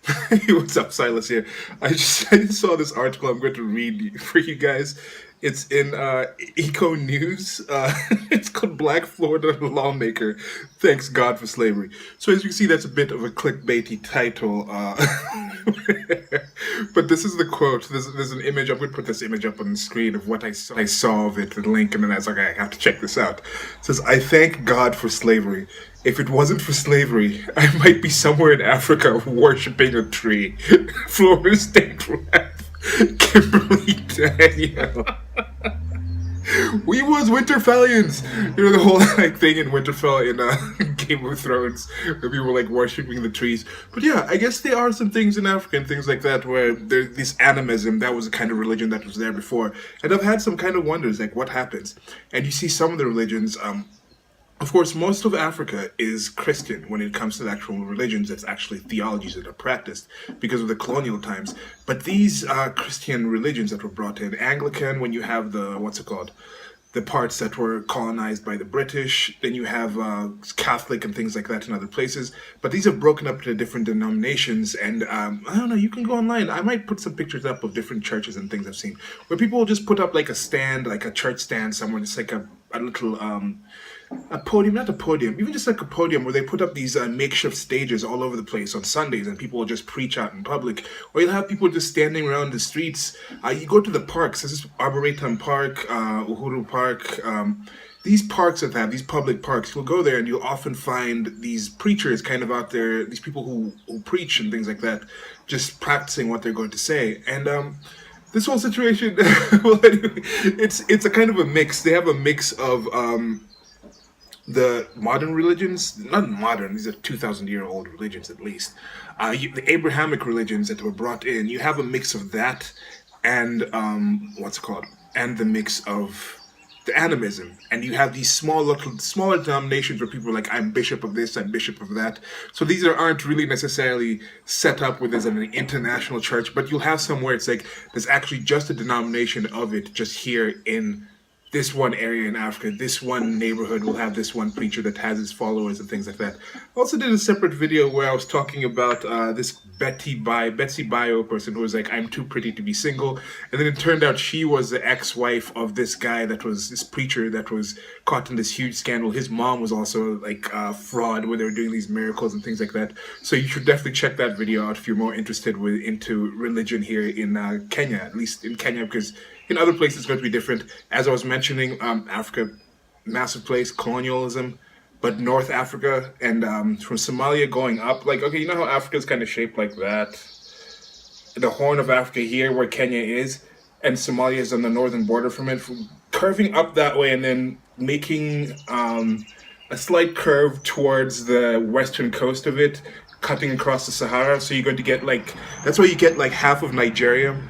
Hey, what's up, Silas here? I just saw this article I'm going to read for you guys. It's in Eco News. It's called Black Florida Lawmaker Thanks God for Slavery. So as you can see, that's a bit of a clickbaity title. But this is the quote. There's an image. I'm going to put this image up on the screen of what I saw of it, the link, and then I was like, I have to check this out. It says, I thank God for slavery. If it wasn't for slavery, I might be somewhere in Africa worshiping a tree. Florida State Rep Kimberly Daniel. We was Winterfellians. You know the whole like thing in Winterfell in Game of Thrones where people were like worshiping the trees. But yeah, I guess there are some things in Africa and things like that where there's this animism that was a kind of religion that was there before, and I've had some kind of wonders like what happens. And you see some of the religions. Of course, most of Africa is Christian when it comes to the actual religions. That's actually theologies that are practiced because of the colonial times. But these Christian religions that were brought in, Anglican, when you have the, what's it called? The parts that were colonized by the British, then you have Catholic and things like that in other places. But these are broken up into different denominations, and I don't know, you can go online. I might put some pictures up of different churches and things I've seen, where people will just put up like a stand, like a church stand somewhere. It's like a little a podium, not a podium, even just like a podium where they put up these makeshift stages all over the place on Sundays, and people will just preach out in public. Or you'll have people just standing around the streets. You go to the parks. This is Arboretum Park, Uhuru Park. These parks that have these public parks, you'll go there and you'll often find these preachers kind of out there, these people who preach and things like that, just practicing what they're going to say. And this whole situation, well, anyway, it's a kind of a mix. They have a mix of the modern religions, not modern, these are 2,000-year-old religions at least. The Abrahamic religions that were brought in, you have a mix of that and, what's it called? And the mix of the animism. And you have these smaller denominations where people are like, I'm bishop of this, I'm bishop of that. So these aren't really necessarily set up with as an international church, but you'll have some where it's like, there's actually just a denomination of it just here in this one area in Africa, this one neighborhood will have this one preacher that has his followers and things like that. I also did a separate video where I was talking about this Betsy Bio person who was like, I'm too pretty to be single. And then it turned out she was the ex-wife of this guy that was this preacher that was caught in this huge scandal. His mom was also like fraud where they were doing these miracles and things like that. So you should definitely check that video out if you're more interested into religion here in Kenya, at least in Kenya, because in other places, it's going to be different. As I was mentioning, Africa, massive place, colonialism, but North Africa and from Somalia going up, like, okay, you know how Africa is kind of shaped like that? The Horn of Africa here, where Kenya is, and Somalia is on the northern border from it, curving up that way and then making a slight curve towards the western coast of it, cutting across the Sahara. So you're going to get like, that's why you get like half of Nigeria.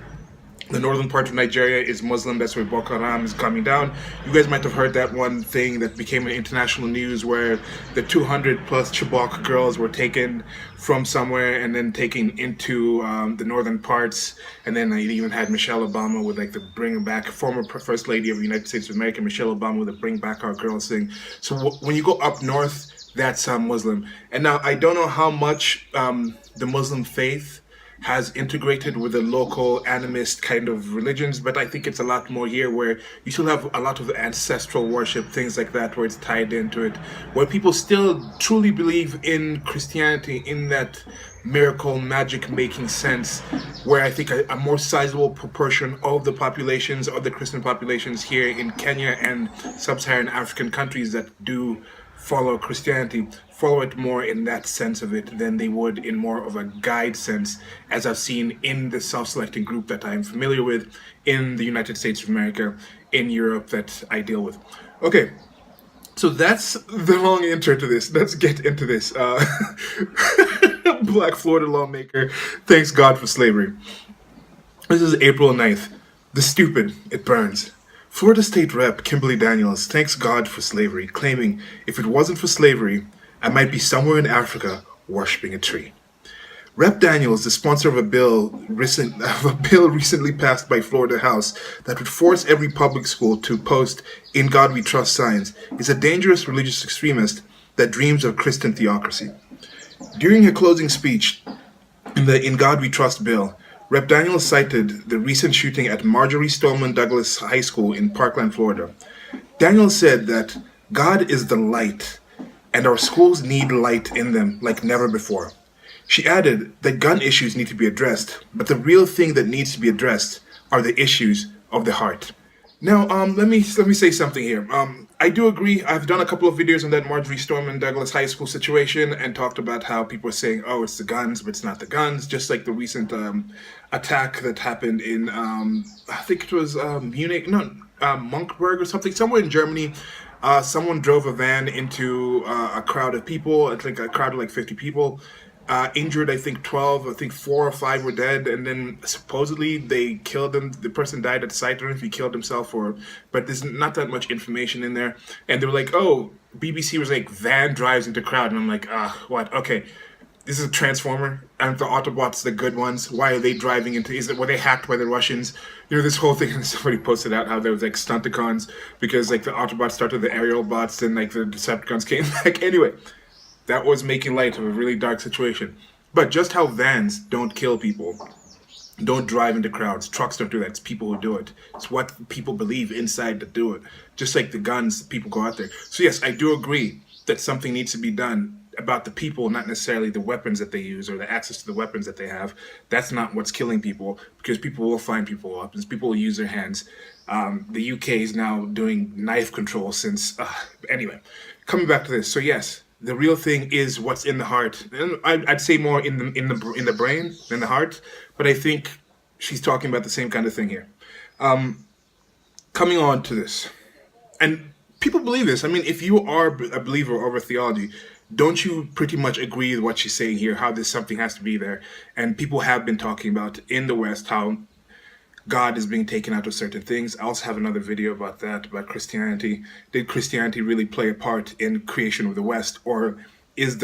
The northern part of Nigeria is Muslim. That's where Boko Haram is coming down. You guys might have heard that one thing that became an international news where the 200 plus Chibok girls were taken from somewhere and then taken into the northern parts. And then they even had Michelle Obama with like the bring back, former first lady of the United States of America, Michelle Obama with the bring back our girls thing. So when you go up north, that's Muslim. And now I don't know how much the Muslim faith has integrated with the local animist kind of religions, but I think it's a lot more here where you still have a lot of ancestral worship, things like that, where it's tied into it, where people still truly believe in Christianity in that miracle magic making sense, where I think a more sizable proportion of the populations, of the Christian populations here in Kenya and sub-Saharan African countries that do follow Christianity, follow it more in that sense of it than they would in more of a guide sense, as I've seen in the self-selecting group that I'm familiar with in the United States of America, in Europe that I deal with. Okay, so that's the long intro to this. Let's get into this. Black Florida lawmaker, thanks God for slavery. This is April 9th. The stupid, it burns. Florida State Rep Kimberly Daniels thanks God for slavery, claiming, if it wasn't for slavery, I might be somewhere in Africa worshiping a tree. Rep Daniels, the sponsor of a bill recently passed by Florida House that would force every public school to post "In God We Trust" signs, is a dangerous religious extremist that dreams of Christian theocracy. During her closing speech, In the In God We Trust bill, Rep. Daniels cited the recent shooting at Marjorie Stoneman Douglas High School in Parkland, Florida. Daniels said that God is the light, and our schools need light in them like never before. She added that gun issues need to be addressed, but the real thing that needs to be addressed are the issues of the heart. Now, let me say something here. I do agree. I've done a couple of videos on that Marjorie Stoneman Douglas High School situation and talked about how people are saying, "Oh, it's the guns, but it's not the guns." Just like the recent attack that happened in, I think it was Munich, no, Monkberg or something, somewhere in Germany. Someone drove a van into a crowd of people. I think a crowd of like 50 people. Injured, I think 12, I think 4 or 5 were dead, and then supposedly they killed him. The person died at sight. I don't know if he killed himself or, but there's not that much information in there. And they were like, oh, BBC was like, van drives into crowd. And I'm like, what? Okay, this is a transformer. Aren't the Autobots the good ones? Why are they driving into, were they hacked by the Russians? You know, this whole thing, and somebody posted out how there was like stunticons because like the Autobots started the aerial bots and like the Decepticons came back. Anyway, that was making light of a really dark situation. But just how vans don't kill people, don't drive into crowds, trucks don't do that, it's people who do it. It's what people believe inside that do it. Just like the guns, people go out there. So yes, I do agree that something needs to be done about the people, not necessarily the weapons that they use or the access to the weapons that they have. That's not what's killing people, because people will find people weapons, people will use their hands. The UK is now doing knife control since, anyway, coming back to this. So yes, the real thing is what's in the heart, and I'd say more in the brain than the heart. But I think she's talking about the same kind of thing here. Coming on to this, and people believe this. I mean, if you are a believer of a theology, don't you pretty much agree with what she's saying here? How this something has to be there, and people have been talking about in the West how God is being taken out of certain things. I also have another video about that, about Christianity. Did Christianity really play a part in creation of the West, or is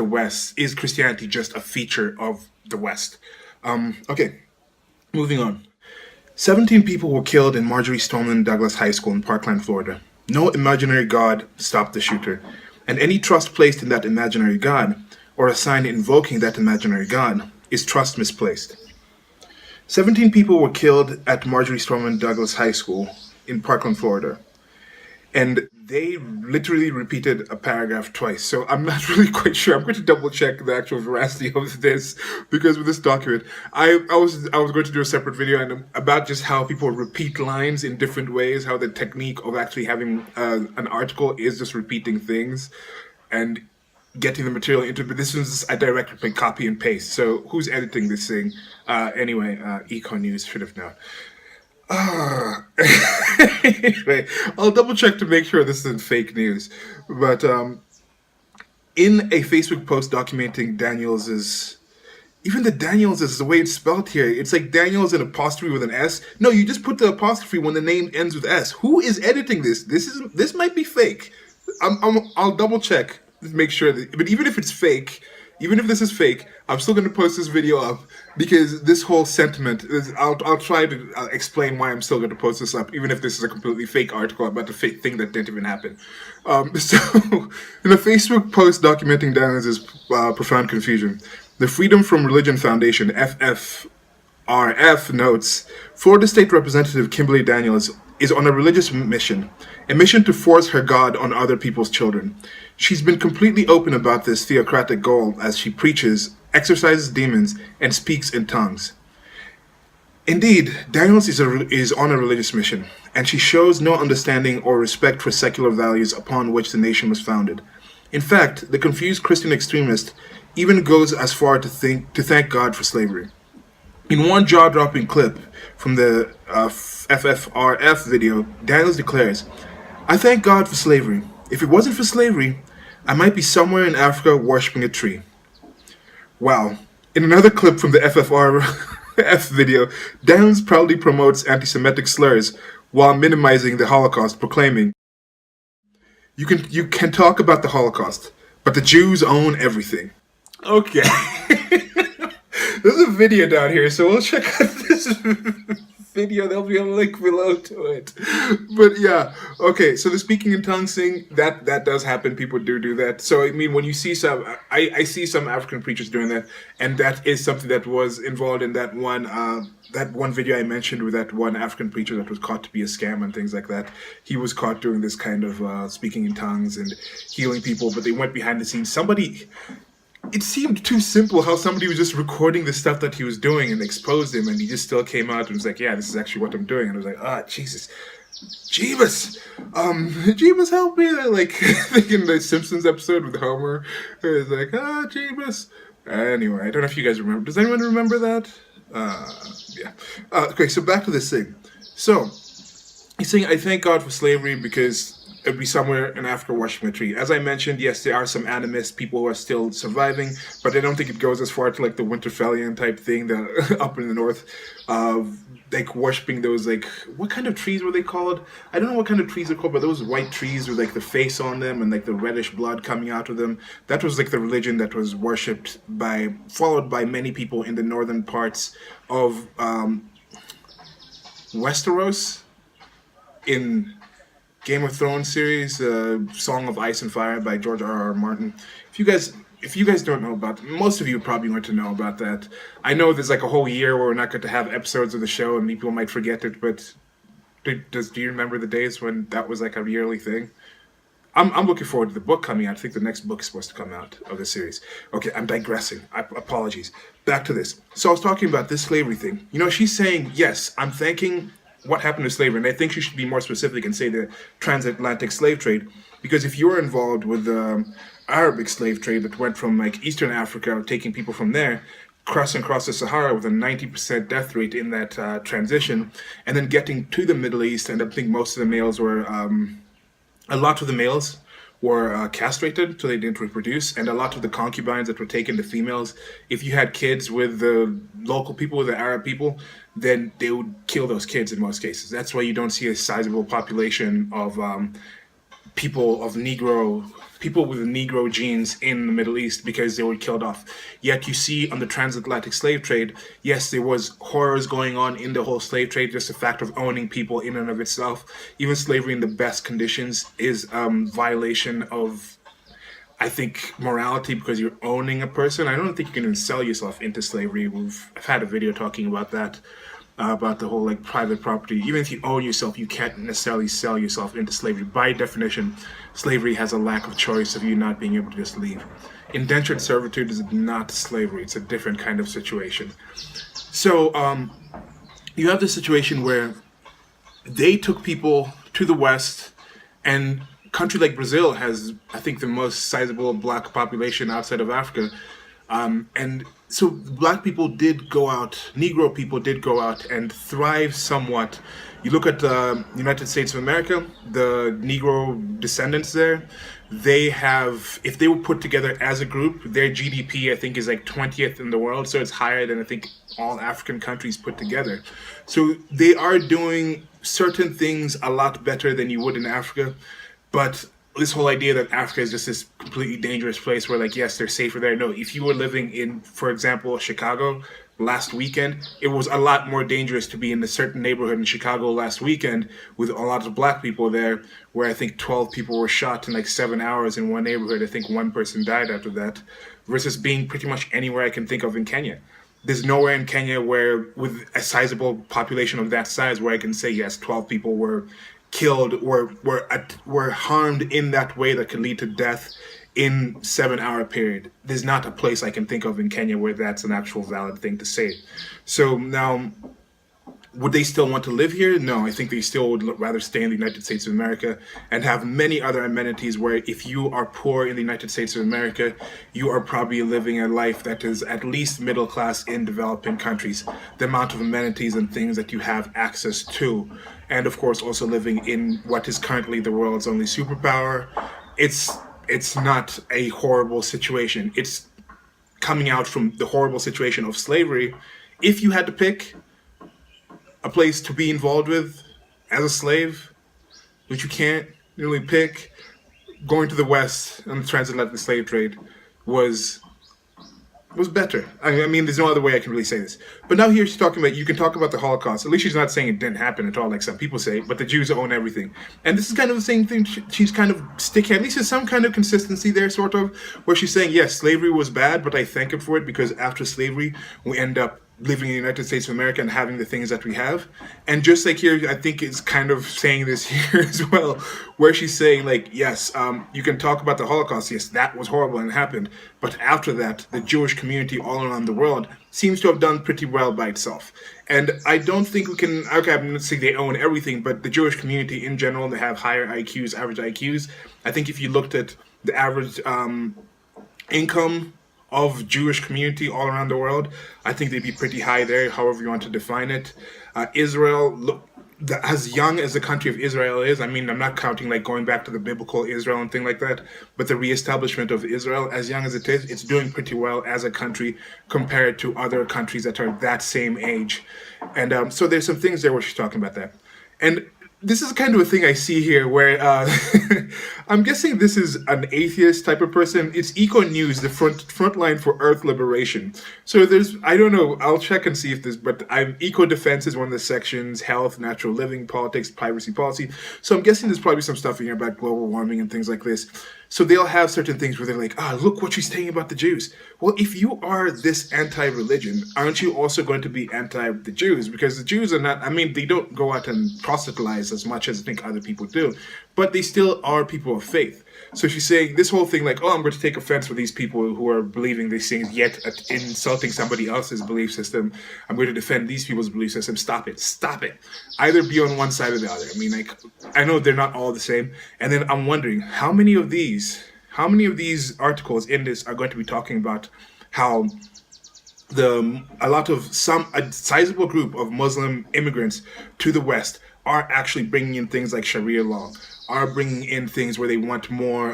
Christianity just a feature of the West? Okay, moving on. 17 people were killed in Marjorie Stoneman Douglas High School in Parkland, Florida. No imaginary God stopped the shooter, and any trust placed in that imaginary God, or a sign invoking that imaginary God, is trust misplaced. 17 people were killed at Marjorie Stoneman Douglas High School in Parkland, Florida. And they literally repeated a paragraph twice. So I'm not really quite sure. I'm going to double check the actual veracity of this, because with this document, I was going to do a separate video about just how people repeat lines in different ways, how the technique of actually having an article is just repeating things and getting the material into, but this is a direct copy and paste. So who's editing this thing? Anyway, Eco News should have known. Anyway, I'll double check to make sure this isn't fake news. But in a Facebook post documenting Daniels's, even the Daniels is the way it's spelled here. It's like Daniels an apostrophe with an S. No, you just put the apostrophe when the name ends with S. Who is editing this? This might be fake. I'll double check to make sure that. But even if it's fake, even if this is fake, I'm still going to post this video up, because this whole sentiment is, I'll try to explain why I'm still going to post this up, even if this is a completely fake article about the fake thing that didn't even happen. So, in a Facebook post documenting Daniels' profound confusion, the Freedom from Religion Foundation, FFRF, notes, Florida State Representative Kimberly Daniels is on a religious mission, a mission to force her God on other people's children. She's been completely open about this theocratic goal as she preaches, exorcises demons, and speaks in tongues. Indeed, Daniels is on a religious mission, and she shows no understanding or respect for secular values upon which the nation was founded. In fact, the confused Christian extremist even goes as far to thank God for slavery. In one jaw-dropping clip from the FFRF video, Daniels declares, "I thank God for slavery. If it wasn't for slavery, I might be somewhere in Africa worshiping a tree." Wow. In another clip from the FFRF video, Daniels proudly promotes anti-Semitic slurs while minimizing the Holocaust, proclaiming, You can talk about the Holocaust, but the Jews own everything." Okay. There's a video down here, so we'll check out this. video. There'll be a link below to it. But yeah, okay. So the speaking in tongues thing, that does happen. People do that. So I mean, when you see some, I see some African preachers doing that, and that is something that was involved in that one video I mentioned with that one African preacher that was caught to be a scam and things like that. He was caught doing this kind of speaking in tongues and healing people, but they went behind the scenes. It seemed too simple how somebody was just recording the stuff that he was doing and exposed him, and he just still came out and was like, yeah, this is actually what I'm doing. And I was like, Jesus. Jeebus, Jeebus, help me! Like, thinking the Simpsons episode with Homer, it was like, Jeebus. Anyway, I don't know if you guys remember. Does anyone remember that? Yeah. Okay, so back to this thing. So, he's saying, I thank God for slavery because it'd be somewhere in Africa worshiping a tree. As I mentioned, yes, there are some animist people who are still surviving, but I don't think it goes as far to like the Winterfellian type thing that up in the north, like worshiping those, like, what kind of trees were they called? I don't know what kind of trees they're called, but those white trees with like the face on them and like the reddish blood coming out of them. That was like the religion that was worshipped followed by many people in the northern parts of Westeros in Game of Thrones series, Song of Ice and Fire by George R.R. Martin. If you guys don't know about, most of you probably want to know about that. I know there's like a whole year where we're not going to have episodes of the show and people might forget it, but do you remember the days when that was like a yearly thing? I'm looking forward to the book coming out. I think the next book is supposed to come out of the series. Okay, I'm digressing. Apologies. Back to this. So I was talking about this slavery thing. You know, she's saying, yes, I'm thanking what happened to slavery, and I think she should be more specific and say the transatlantic slave trade, because if you're involved with the Arabic slave trade that went from like Eastern Africa, taking people from there, crossing across the Sahara with a 90% death rate in that transition, and then getting to the Middle East, and I think most of the males were, a lot of the males were castrated so they didn't reproduce, and a lot of the concubines that were taken to females, if you had kids with the local people, with the Arab people, then they would kill those kids in most cases. That's why you don't see a sizable population of people with Negro genes in the Middle East, because they were killed off. Yet you see on the transatlantic slave trade, yes, there was horrors going on in the whole slave trade, just the fact of owning people in and of itself. Even slavery in the best conditions is violation of, I think, morality, because you're owning a person. I don't think you can even sell yourself into slavery. I've had a video talking about that, about the whole like private property. Even if you own yourself, you can't necessarily sell yourself into slavery. By definition, slavery has a lack of choice of you not being able to just leave. Indentured servitude is not slavery. It's a different kind of situation. So you have this situation where they took people to the West, and a country like Brazil has, I think, the most sizable black population outside of Africa. And so black people did go out, Negro people did go out and thrive somewhat. You look at the United States of America, the Negro descendants there, they have, if they were put together as a group, their GDP, I think, is like 20th in the world. So it's higher than, I think, all African countries put together. So they are doing certain things a lot better than you would in Africa. But this whole idea that Africa is just this completely dangerous place where, like, yes, they're safer there. No, if you were living in, for example, Chicago last weekend, it was a lot more dangerous to be in a certain neighborhood in Chicago last weekend with a lot of black people there, where I think 12 people were shot in like 7 hours in one neighborhood. I think one person died after that, versus being pretty much anywhere I can think of in Kenya. There's nowhere in Kenya where, with a sizable population of that size, where I can say, yes, 12 people were killed or were harmed in that way that could lead to death in 7 hour period. There's not a place I can think of in Kenya where that's an actual valid thing to say. So now, would they still want to live here? No, I think they still would rather stay in the United States of America and have many other amenities where, if you are poor in the United States of America, you are probably living a life that is at least middle class in developing countries. The amount of amenities and things that you have access to, and of course also living in what is currently the world's only superpower, it's not a horrible situation. It's coming out from the horrible situation of slavery. If you had to pick a place to be involved with as a slave, which you can't really pick, going to the West and the transatlantic slave trade was was better. I mean, there's no other way I can really say this. But now here she's talking about, you can talk about the Holocaust. At least she's not saying it didn't happen at all, like some people say, but the Jews own everything. And this is kind of the same thing. She's kind of sticking, at least there's some kind of consistency there, sort of, where she's saying, yes, slavery was bad, but I thank him for it because after slavery, we end up living in the United States of America and having the things that we have. And just like here, I think it's kind of saying this here as well, where she's saying like, yes, you can talk about the Holocaust. Yes, that was horrible and happened. But after that, the Jewish community all around the world seems to have done pretty well by itself. And I don't think we can, okay, I'm not saying they own everything, but the Jewish community in general, they have higher IQs, average IQs. I think if you looked at the average income of Jewish community all around the world, I think they'd be pretty high there, however you want to define it. Israel, look, as young as the country of Israel is, I mean, I'm not counting like going back to the biblical Israel and thing like that, but the reestablishment of Israel, as young as it is, it's doing pretty well as a country compared to other countries that are that same age. And so there's some things there where she's talking about that. And this is kind of a thing I see here where I'm guessing this is an atheist type of person. It's Eco News, the front line for Earth liberation. So there's, I don't know, I'll check and see if this, but eco defense is one of the sections, health, natural living, politics, privacy policy. So I'm guessing there's probably some stuff in here about global warming and things like this. So they'll have certain things where they're like, look what she's saying about the Jews. Well, if you are this anti-religion, aren't you also going to be anti the Jews? Because the Jews are not, I mean, they don't go out and proselytize as much as I think other people do, but they still are people of faith. So she's saying this whole thing like, I'm going to take offense with these people who are believing these things, yet insulting somebody else's belief system. I'm going to defend these people's belief system. Stop it. Stop it. Either be on one side or the other. I mean, like, I know they're not all the same. And then I'm wondering how many of these articles in this are going to be talking about how a sizable group of Muslim immigrants to the West are actually bringing in things like Sharia law, are bringing in things where they want more,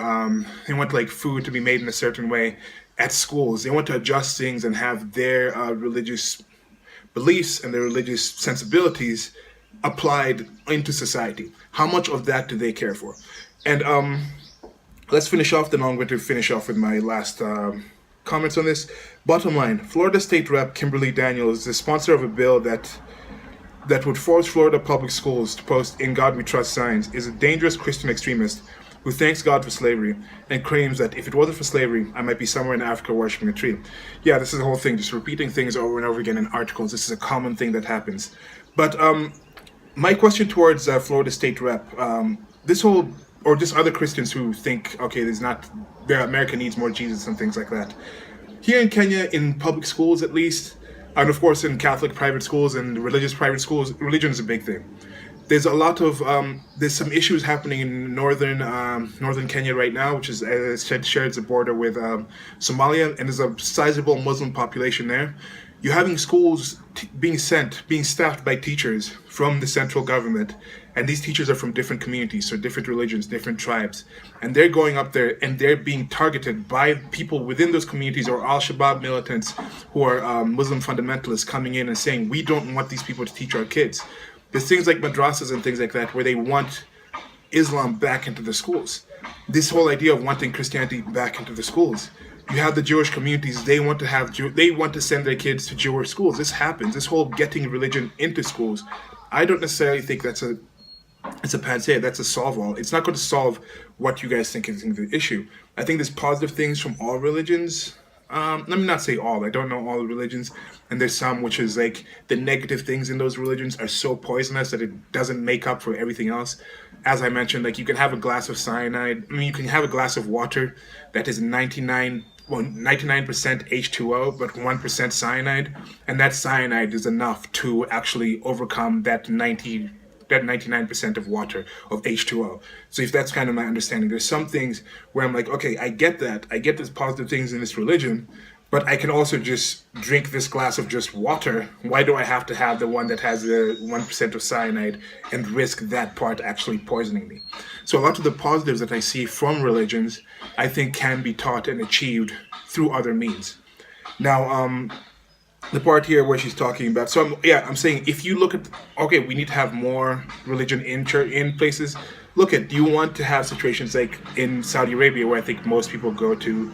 they want like food to be made in a certain way at schools. They want to adjust things and have their religious beliefs and their religious sensibilities applied into society. How much of that do they care for? And let's finish off, then I'm going to finish off with my last comments on this. Bottom line, Florida State Rep Kimberly Daniels is the sponsor of a bill that would force Florida public schools to post "In God We Trust" signs, is a dangerous Christian extremist who thanks God for slavery and claims that if it wasn't for slavery, I might be somewhere in Africa worshiping a tree. Yeah, this is the whole thing, just repeating things over and over again in articles. This is a common thing that happens. But my question towards Florida State Rep, this whole, or just other Christians who think, okay, America needs more Jesus and things like that. Here in Kenya, in public schools at least, and of course in Catholic private schools and religious private schools, religion is a big thing. There's a lot of, there's some issues happening in northern Kenya right now, which is, as I said, shares the border with Somalia, and there's a sizable Muslim population there. You're having schools being staffed by teachers from the central government, and these teachers are from different communities, so different religions, different tribes, and they're going up there and they're being targeted by people within those communities or Al-Shabaab militants who are Muslim fundamentalists coming in and saying, we don't want these people to teach our kids. There's things like madrasas and things like that where they want Islam back into the schools. This whole idea of wanting Christianity back into the schools. You have the Jewish communities, they want to send their kids to Jewish schools. This happens, this whole getting religion into schools. I don't necessarily think that's a panacea, that's a solve-all. It's not going to solve what you guys think is the issue. I think there's positive things from all religions. Let me not say all, I don't know all the religions, and there's some which is like the negative things in those religions are so poisonous that it doesn't make up for everything else. As I mentioned, like you can have a glass of cyanide, you can have a glass of water that is 99% H2O, but 1% cyanide, and that cyanide is enough to actually overcome that 99% of water, of H2O. So if that's kind of my understanding, there's some things where I'm like, okay, I get that. I get there's positive things in this religion, but I can also just drink this glass of just water. Why do I have to have the one that has the 1% of cyanide and risk that part actually poisoning me? So a lot of the positives that I see from religions, I think can be taught and achieved through other means. Now, the part here where she's talking about, I'm saying if you look at, okay, we need to have more religion in places. Look at, do you want to have situations like in Saudi Arabia where I think most people go to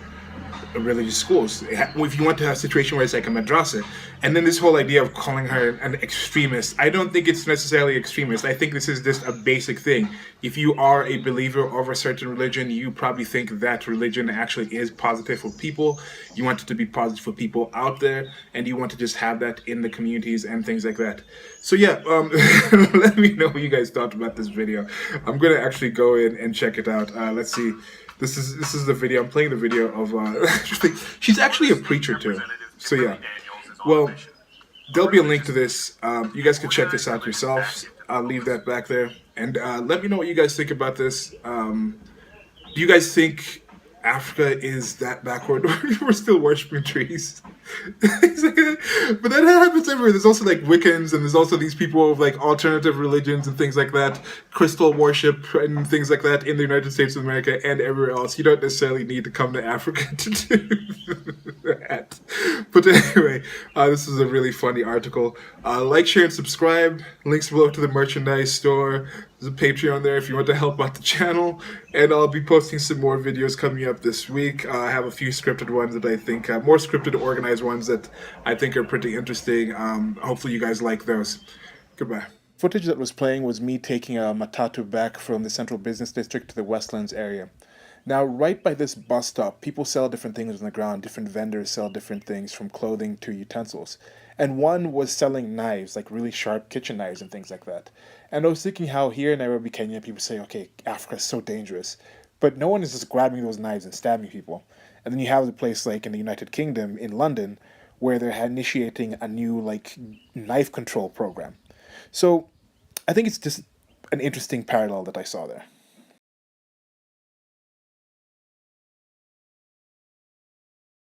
religious schools. If you want to have a situation where it's like a madrasa, and then this whole idea of calling her an extremist, I don't think it's necessarily extremist. I think this is just a basic thing. If you are a believer of a certain religion, you probably think that religion actually is positive for people. You want it to be positive for people out there, and you want to just have that in the communities and things like that. So yeah, let me know what you guys thought about this video. I'm gonna actually go in and check it out. Let's see. This is the video. I'm playing the video of she's actually a preacher too. So yeah. Well, there'll be a link to this. You guys can check this out yourselves. I'll leave that back there. And let me know what you guys think about this. Do you guys think Africa is that backward? We're still worshiping trees. But that happens everywhere. There's also like Wiccans, and there's also these people of like alternative religions and things like that, crystal worship and things like that in the United States of America and everywhere else. You don't necessarily need to come to Africa to do that. But anyway, this is a really funny article. Like, share, and subscribe. Links below to the merchandise store. There's a Patreon there if you want to help out the channel. And I'll be posting some more videos coming up this week. I have a few scripted ones that I think, more scripted, organized ones that I think are pretty interesting. Hopefully you guys like those. Goodbye. Footage that was playing was me taking a matatu back from the central business district to the Westlands area. Now, right by this bus stop, people sell different things on the ground. Different vendors sell different things, from clothing to utensils. And one was selling knives, like really sharp kitchen knives and things like that. And I was thinking how here in Nairobi, Kenya, people say, okay, Africa is so dangerous. But no one is just grabbing those knives and stabbing people. And then you have the place like in the United Kingdom, in London, where they're initiating a new like knife control program. So I think it's just an interesting parallel that I saw there.